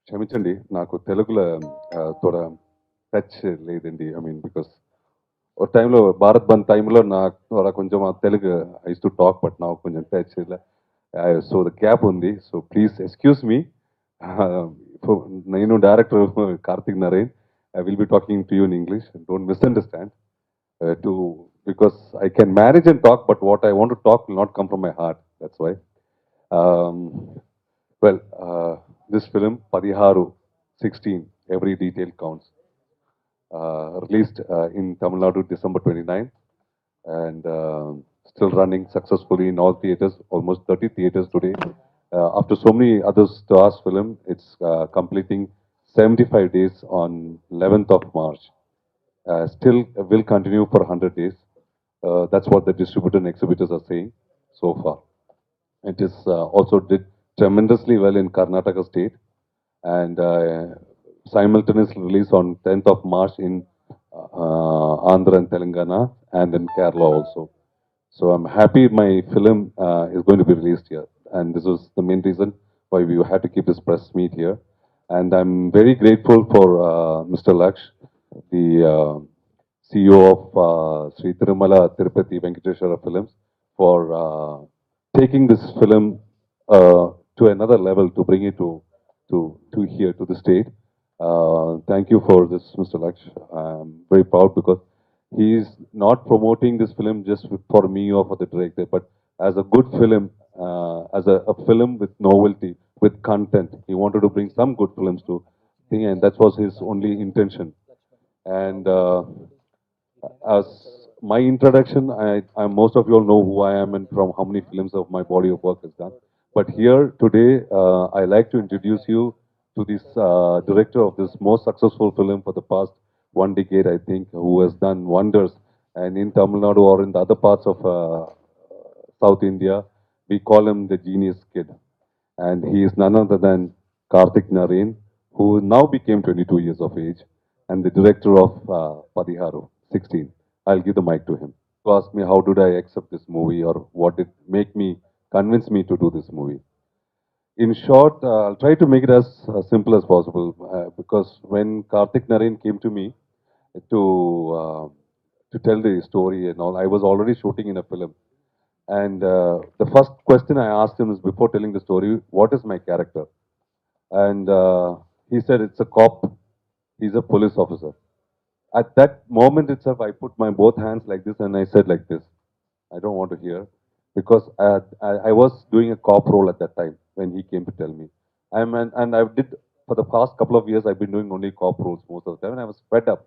క్షమించండి. నాకు తెలుగులో తోడా టచ్ లేదండి. బికాస్ ఒక టైంలో భారత్ బంద్ టైంలో నాకు తోడా కొంచెం Telugu I used to talk but now కొంచెం టచ్ ఇలా సో ద గ్యాప్ ఉంది. So please excuse me. నేను director Karthick Naren. I will be talking to you in English. Don't misunderstand. To because I can manage and talk, but what I want to talk will not come from my heart. That's why. Um, well, this film, Padiharu 16, every detail counts, released in Tamil Nadu December 29, and still running successfully in all theaters, almost 30 theaters today. After so many other stars film, it's completing 75 days on 11th of March. Still will continue for 100 days. That's what the distributor and exhibitors are saying so far. It is also did tremendously well in Karnataka state and simultaneously released on 10th of March in Andhra and Telangana and in Kerala also. So I'm happy my film is going to be released here, and this was the main reason why we had to keep this press meet here. And I'm very grateful for Mr. Laksh, the CEO of Sri Tirumala Tirupati Venkateshwara Films, for taking this film to another level to bring it to here to the state. Thank you for this, Mr. Laksh. I'm very proud because he is not promoting this film just for me or for the director, but as a good film, as a film with novelty, with content. He wanted to bring some good films to thing, and that was his only intention. And as my introduction, most of you all know who I am and from how many films of my body of work is done. But here today, I like to introduce you to this director of this most successful film for the past 1 decade, I think, who has done wonders. And in Tamil Nadu or in the other parts of South India, we call him the genius kid. And he is none other than Karthik Narain, who now became 22 years of age, and the director of Padiharu, 16. I'll give the mic to him. To ask me how did I accept this movie or what did make me convince me to do this movie. In short, I'll try to make it as simple as possible because when Karthik Narain came to me to uh, to tell the story and all, I was already shooting in a film. And the first question I asked him is before telling the story, what is my character? And he said, it's a cop. He's a police officer. At that moment itself, I put my both hands like this and I said like this. I don't want to hear because I was doing a cop role at that time when he came to tell me. And I did for the past couple of years. I've been doing only cop roles most of the time, and I was fed up.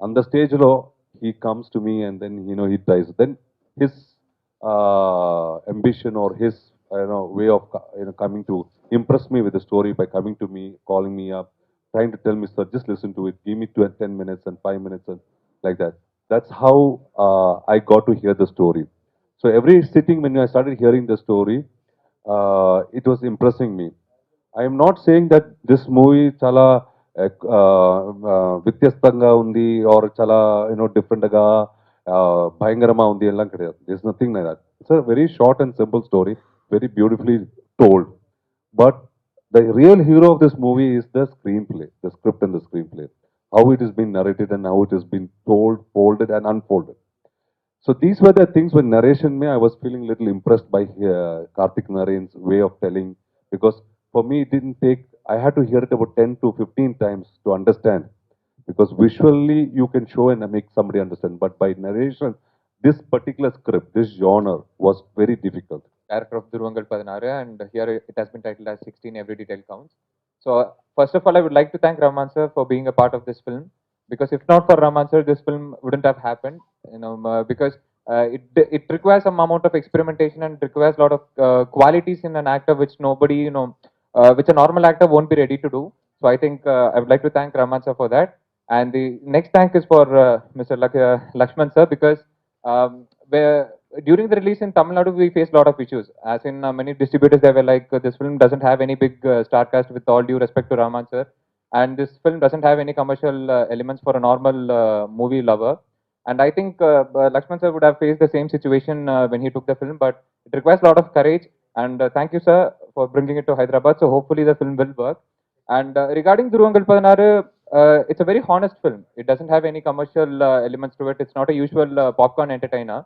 On the stage, he comes to me and then he dies. Then his ambition or his way of coming to impress me with the story by coming to me, calling me up, trying to tell me, sir, just listen to it, give me 10 minutes and 5 minutes and like that. That's how I got to hear the story. So every sitting when I started hearing the story, it was impressing me. I am not saying that this movie chala వ్యత్యస్తంగా ఉంది or chala different గా భయంకరమా ఉంది ఎல்லாம் கிடையாது. There's nothing like that. It's a very short and simple story, very beautifully told. But the real hero of this movie is the screenplay, the script and the screenplay. How it has been narrated and how it has been told, folded and unfolded. So these were the things when narration me, I was feeling little impressed by Karthik Narayan's way of telling because for me it didn't take, I had to hear it about 10 to 15 times to understand because visually you can show and make somebody understand, but by narration, this particular script, this genre was very difficult. Director of Duruvangal Padinaru, and here it has been titled as 16 Every Detail Counts. So, first of all, I would like to thank Rahman sir for being a part of this film, because if not for Rahman sir, this film wouldn't have happened. Because it requires some amount of experimentation and requires a lot of qualities in an actor which nobody, which a normal actor won't be ready to do. So, I think I would like to thank Rahman sir for that. And the next thank is for Mr. Lakshman sir, because where during the release in Tamil Nadu, we faced a lot of issues. As in many distributors, they were like, this film doesn't have any big star cast, with all due respect to Rahman sir, and this film doesn't have any commercial elements for a normal movie lover. And I think Lakshman sir would have faced the same situation when he took the film, but it requires a lot of courage. And thank you, sir, for bringing it to Hyderabad. So hopefully the film will work. And regarding Dhuruvangal Padanaru, it's a very honest film. It doesn't have any commercial elements to it. It's not a usual popcorn entertainer,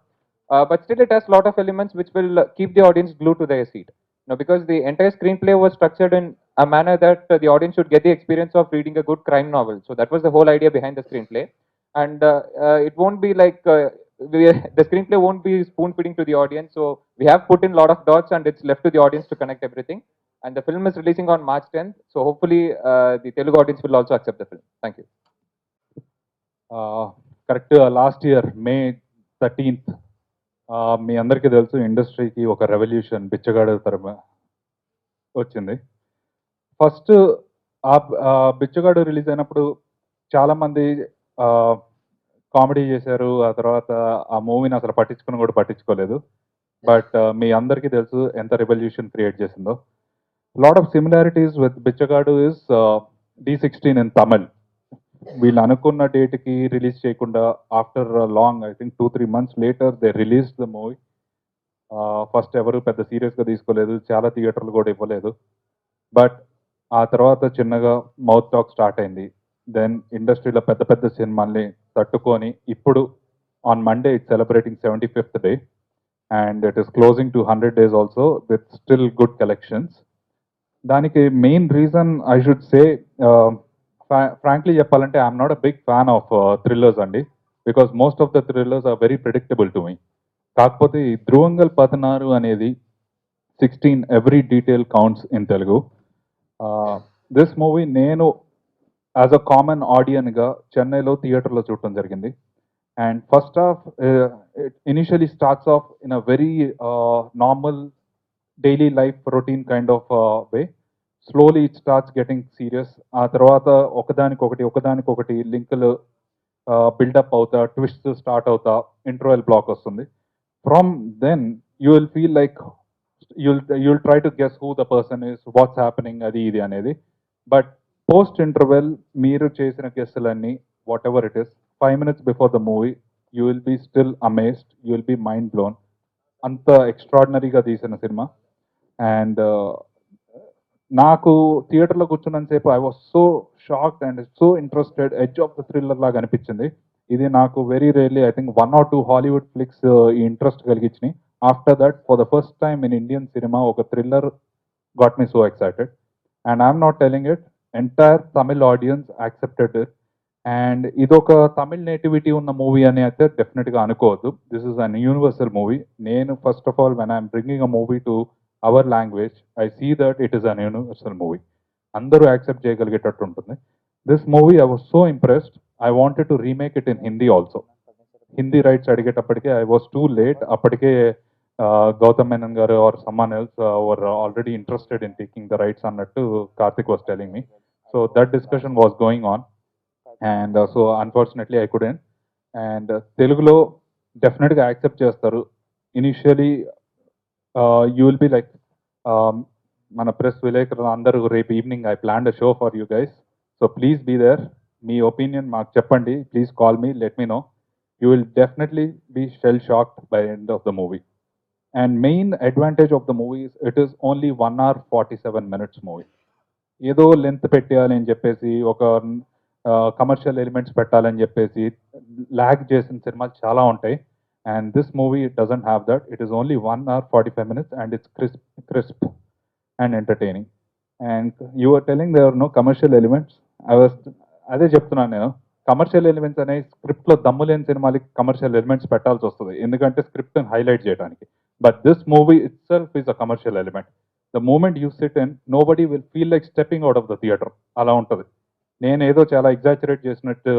but still it has a lot of elements which will keep the audience glued to their seat. Now, because the entire screenplay was structured in a manner that the audience should get the experience of reading a good crime novel. So that was the whole idea behind the screenplay, and it won't be like the screenplay won't be spoon feeding to the audience. So we have put in a lot of dots, and it's left to the audience to connect everything. And the film is releasing on March 10th, so hopefully the Telugu audience will also accept the film. Thank you. Correct last year May 13th మీ అందరికీ తెలుసు ఇండస్ట్రీకి ఒక revolution బిచ్చగాడు తరమ వచ్చింది. First బిచ్చగాడు release అయినప్పుడు చాలామంది comedy చేశారు, ఆ తర్వాత ఆ మూవీని అసలు పట్టించుకుని కూడా పట్టించుకోలేదు. బట్ మీ అందరికీ తెలుసు ఎంత రెవల్యూషన్ క్రియేట్ చేసిందో. Lot of similarities with Bichagadu is D16 in Tamil. వీళ్ళు అనుకున్న డేట్కి రిలీజ్ చేయకుండా after long, I think 2-3 months later they release the movie. First ఎవరు పెద్ద సీరియస్గా తీసుకోలేదు, చాలా థియేటర్లు కూడా ఇవ్వలేదు. బట్ ఆ తర్వాత చిన్నగా మౌత్ టాక్ స్టార్ట్ అయింది. దెన్ ఇండస్ట్రీలో పెద్ద పెద్ద సినిమాల్ని తట్టుకొని ఇప్పుడు on Monday it's celebrating 75th day and it is closing to 100 days also with still good collections. దానికి main reason I should say, frankly చెప్పాలంటే I'm not a big fan of thrillers అండి, because most of the thrillers are very predictable to me. కాకపోతే ఈ ధ్రువంగల్ 16 అనేది 16 every detail counts in Telugu. This movie నేను as a common ఆడియన్గా చెన్నైలో థియేటర్లో చూడటం జరిగింది. And first half it initially starts off in a very normal daily life routine kind of way. Slowly it starts getting serious. ఆ తర్వాత ఒకదానికొకటి లింకులు బిల్డప్ అవుతా, ట్విస్ట్ స్టార్ట్ అవుతా, ఇంటర్వెల్ బ్లాక్ వస్తుంది. From then you will feel like you'll try to guess who the person is, what's happening, అది ఇది అనేది. బట్ పోస్ట్ ఇంటర్వెల్ మీరు చేసిన గెస్సులన్నీ whatever it is 5 minutes before the movie you will be still amazed, you will be mind blown. అంత ఎక్స్ట్రాడినరీగా తీసిన సినిమా. అండ్ నాకు థియేటర్లో కూర్చున్నంతసేపు I was so shocked and so interested, edge of the thriller లాగా అనిపించింది. ఇది నాకు very rarely I think 1 or 2 Hollywood flicks ఈ ఇంట్రెస్ట్ కలిగించినాయి. After that, for the first time in Indian cinema, oka thriller got me so excited. And I'm not telling it, entire Tamil audience accepted it. And idoka Tamil nativity unna movie ani aithe definitely ga anukodu. This is an universal movie. Nenu first of all, when I'm bringing a movie to our language, I see that it is an universal movie. Andaru accept cheyagaligetattu untundi. This movie, I was so impressed. I wanted to remake it in Hindi also. Hindi rights అడిగేటప్పటికే I was too late. అప్పటికే Gautam Menon garu or someone else were already interested in taking the rights అన్నట్టు Karthik was telling me. So that discussion was going on, and so unfortunately I couldn't. And Telugulo definitely accept చేస్తారు. Initially you will be like, మన press విలేకరులు అందరూ రేపు evening I planned a show for you guys, so please be there. మీ opinion మాకు చెప్పండి, please call me, let me know. You will definitely be shell shocked by end of the movie. And main advantage of the movie it is only 1 hour 47 minutes movie. ఏదో length పెట్టాలి అని చెప్పేసి, ఒక commercial elements పెట్టాలని చెప్పేసి lag చేసిన సినిమాలు చాలా ఉంటాయి. And this movie it doesn't have that. It is only 1 hour 45 minutes and it's crisp and entertaining. And you are telling there are no commercial elements. అదే చెప్తున్నాను నేను, కమర్షియల్ ఎలిమెంట్స్ అనే స్క్రిప్ట్లో దమ్ము లేని సినిమాలకి కమర్షియల్ ఎలిమెంట్స్ పెట్టాల్సి వస్తుంది, ఎందుకంటే స్క్రిప్ట్ని హైలైట్ చేయడానికి. But this movie itself is a commercial element. The moment you sit in, nobody will feel like stepping out of the theatre. అలా ఉంటుంది. నేను ఏదో చాలా ఎగ్జాజరేట్ చేసినట్టు,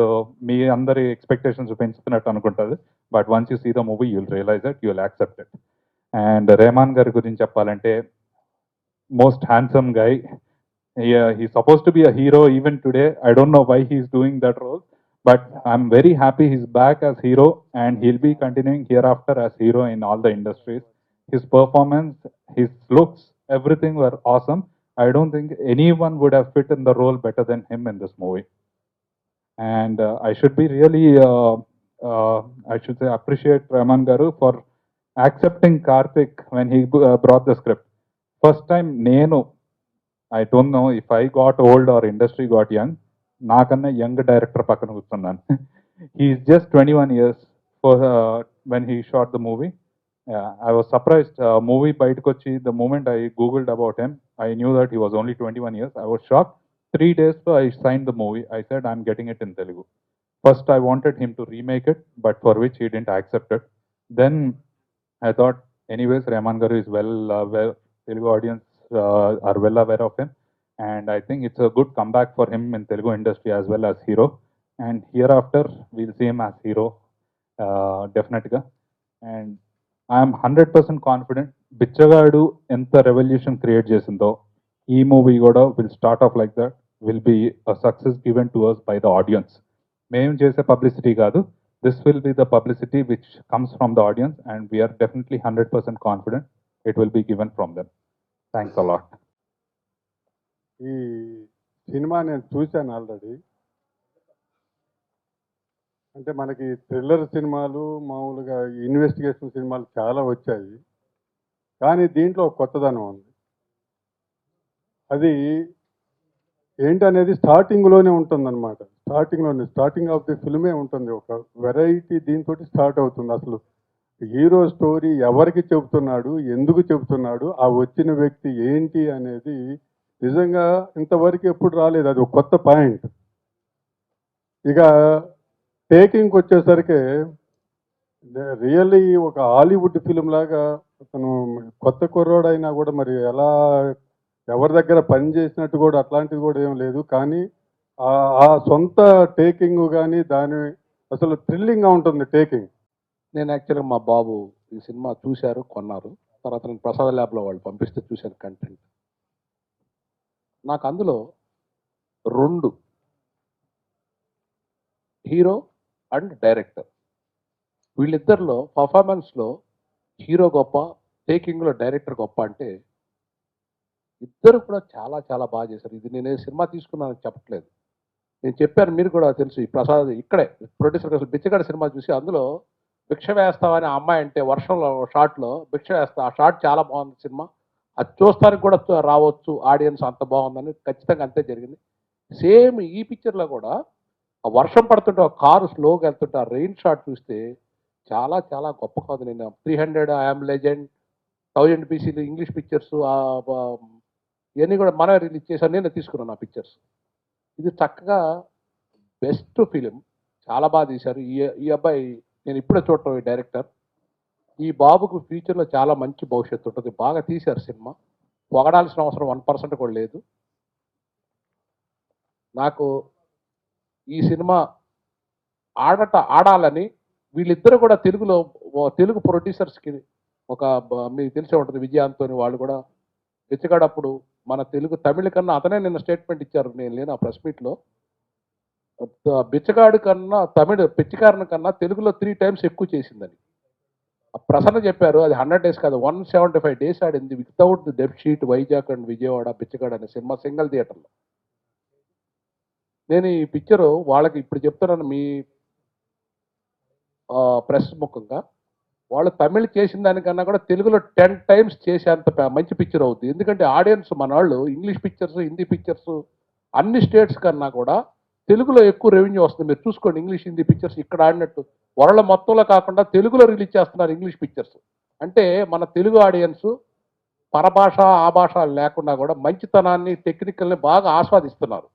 మీ అందరి ఎక్స్పెక్టేషన్స్ పెంచుతున్నట్టు అనుకుంటుంది. But once you see the movie you will realise it, you will accept it. And Rahman గారి గురించి చెప్పాలంటే, most handsome guy. Yeah, he's supposed to be a hero even today. I don't know why he's doing that role, but I'm very happy he's back as hero, and he'll be continuing hereafter as hero in all the industries. His performance, his looks, everything were awesome. I don't think anyone would have fit in the role better than him in this movie. And I should be really, I should say, appreciate Rahman Garu for accepting Karthik when he brought the script. First time నేను I don't know if I got old or industry got young, నాకన్నా young director పక్కన కూర్చున్నాను. He is just 21 years for when he shot the movie. I was surprised. Movie బయటకు వచ్చి the moment I googled about him, I knew that he was only 21 years. I was shocked. 3 days I signed the movie. I said I'm getting it in Telugu. First I wanted him to remake it, but for which he didn't accept it. Then I thought, anyways, Rahman Garu is Telugu audience are well aware of him, and I think it's a good comeback for him in Telugu industry as well as hero. And hereafter, we'll see him as hero, definitely. And I am 100% confident. Bichagadu enta revolution create చేసిందో ఈ movie కూడా will start off like that, will be a success given to us by the audience. మేము చేసే publicity కాదు, this will be the publicity which comes from the audience, and we are definitely 100% confident it will be given from them. Thanks a lot. ఈ cinema నేను చూశాను already. అంటే మనకి thriller సినిమాలు, మామూలుగా ఇన్వెస్టిగేషన్ సినిమాలు చాలా వచ్చాయి, కానీ దీంట్లో ఒక కొత్తదనం ఉంది. అది ఏంటనేది స్టార్టింగ్లోనే ఉంటుందన్నమాట. స్టార్టింగ్ ఆఫ్ ది ఫిల్మే ఉంటుంది. ఒక వెరైటీ దీంతో స్టార్ట్ అవుతుంది. అసలు హీరో స్టోరీ ఎవరికి చెబుతున్నాడు, ఎందుకు చెబుతున్నాడు, ఆ వచ్చిన వ్యక్తి ఏంటి అనేది నిజంగా ఇంతవరకు ఎప్పుడు రాలేదు. అది ఒక కొత్త పాయింట్. ఇక టేకింగ్కి వచ్చేసరికి రియల్లీ ఒక హాలీవుడ్ ఫిలిం లాగా, అతను కొత్త కుర్రోడైనా కూడా మరి ఎలా ఎవరి దగ్గర పని చేసినట్టు కూడా అట్లాంటిది కూడా ఏం లేదు. కానీ ఆ సొంత టేకింగ్ కానీ దాని అసలు థ్రిల్లింగ్గా ఉంటుంది టేకింగ్. నేను యాక్చువల్గా మా బాబు ఈ సినిమా చూశారు, కొన్నారు. తర్వాత నేను ప్రసాద్ ల్యాబ్లో వాళ్ళు పంపిస్తే చూశాను కంటెంట్. నాకు అందులో 2 హీరో అండ్ డైరెక్టర్, వీళ్ళిద్దరిలో పర్ఫార్మెన్స్లో హీరో గొప్ప, టేకింగ్లో డైరెక్టర్ గొప్ప అంటే ఇద్దరు కూడా చాలా చాలా బాగా చేశారు. ఇది నేను సినిమా తీసుకున్నానని చెప్పట్లేదు, నేను చెప్పాను, మీరు కూడా తెలుసు. ఈ ప్రసాద్ ఇక్కడే ప్రొడ్యూసర్ కోసం బిచ్చగాడ సినిమా చూసి అందులో భిక్ష వేస్తామని ఆ అమ్మాయి అంటే వర్షంలో షాట్లో భిక్ష వేస్తా, ఆ షాట్ చాలా బాగుంది సినిమా. అది చూస్తానికి కూడా రావచ్చు ఆడియన్స్, అంత బాగుందని. ఖచ్చితంగా అంతే జరిగింది. సేమ్ ఈ పిక్చర్లో కూడా ఆ వర్షం పడుతుంటే ఒక కారు స్లోగా వెళ్తుంటే ఆ రెయిన్ షాట్ చూస్తే చాలా చాలా గొప్ప కాదు. నేను 300 ఐఎమ్ లెజెండ్, 1000 పీసీలు ఇంగ్లీష్ పిక్చర్స్ ఇవన్నీ కూడా మనమే రిలీజ్ చేశాను, నేను తీసుకున్నాను ఆ పిక్చర్స్. ఇది చక్కగా బెస్ట్ ఫిలిం, చాలా బాగా తీశారు. ఈ అబ్బాయి నేను ఇప్పుడే చూడటం, ఈ డైరెక్టర్. ఈ బాబుకు ఫ్యూచర్లో చాలా మంచి భవిష్యత్తు ఉంటుంది. బాగా తీశారు సినిమా, పొగడాల్సిన అవసరం 1% కూడా లేదు. నాకు ఈ సినిమా ఆడాలని వీళ్ళిద్దరు కూడా తెలుగు ప్రొడ్యూసర్స్కి మీకు తెలిసే ఉంటుంది, విజయాంతోని వాళ్ళు కూడా బిచ్చగాడప్పుడు మన తమిళ కన్నా అతనే నిన్న స్టేట్మెంట్ ఇచ్చారు, నేను లేను ఆ ప్రెస్ మీట్లో. బిచ్చగాడు కన్నా పిచ్చికారణ కన్నా తెలుగులో 3 times ఎక్కువ చేసిందని ప్రసన్న చెప్పారు. అది 100 days కాదు, 175 days ఆడింది వితౌట్ ది డెప్ షీట్. వైజాగ్ అండ్ విజయవాడ బిచ్చగాడు అనే సినిమా సింగిల్ థియేటర్లో. నేను ఈ పిక్చరు వాళ్ళకి ఇప్పుడు చెప్తున్నాను మీ ప్రెస్ ముఖంగా, వాళ్ళు తమిళ్ చేసిన దానికన్నా కూడా తెలుగులో 10 times చేసేంత మంచి పిక్చర్ అవుతుంది. ఎందుకంటే ఆడియన్స్ మన వాళ్ళు ఇంగ్లీష్ పిక్చర్స్, హిందీ పిక్చర్స్ అన్ని స్టేట్స్ కన్నా కూడా తెలుగులో ఎక్కువ రెవెన్యూ వస్తుంది. మీరు చూసుకోండి, ఇంగ్లీష్ హిందీ పిక్చర్స్ ఇక్కడ ఆడినట్టు వరల్డ్ మొత్తంలో కాకుండా తెలుగులో రిలీజ్ చేస్తున్నారు ఇంగ్లీష్ పిక్చర్స్. అంటే మన తెలుగు ఆడియన్స్ పరభాష ఆ భాష లేకుండా కూడా మంచితనాన్ని, టెక్నికల్ని బాగా ఆస్వాదిస్తున్నారు.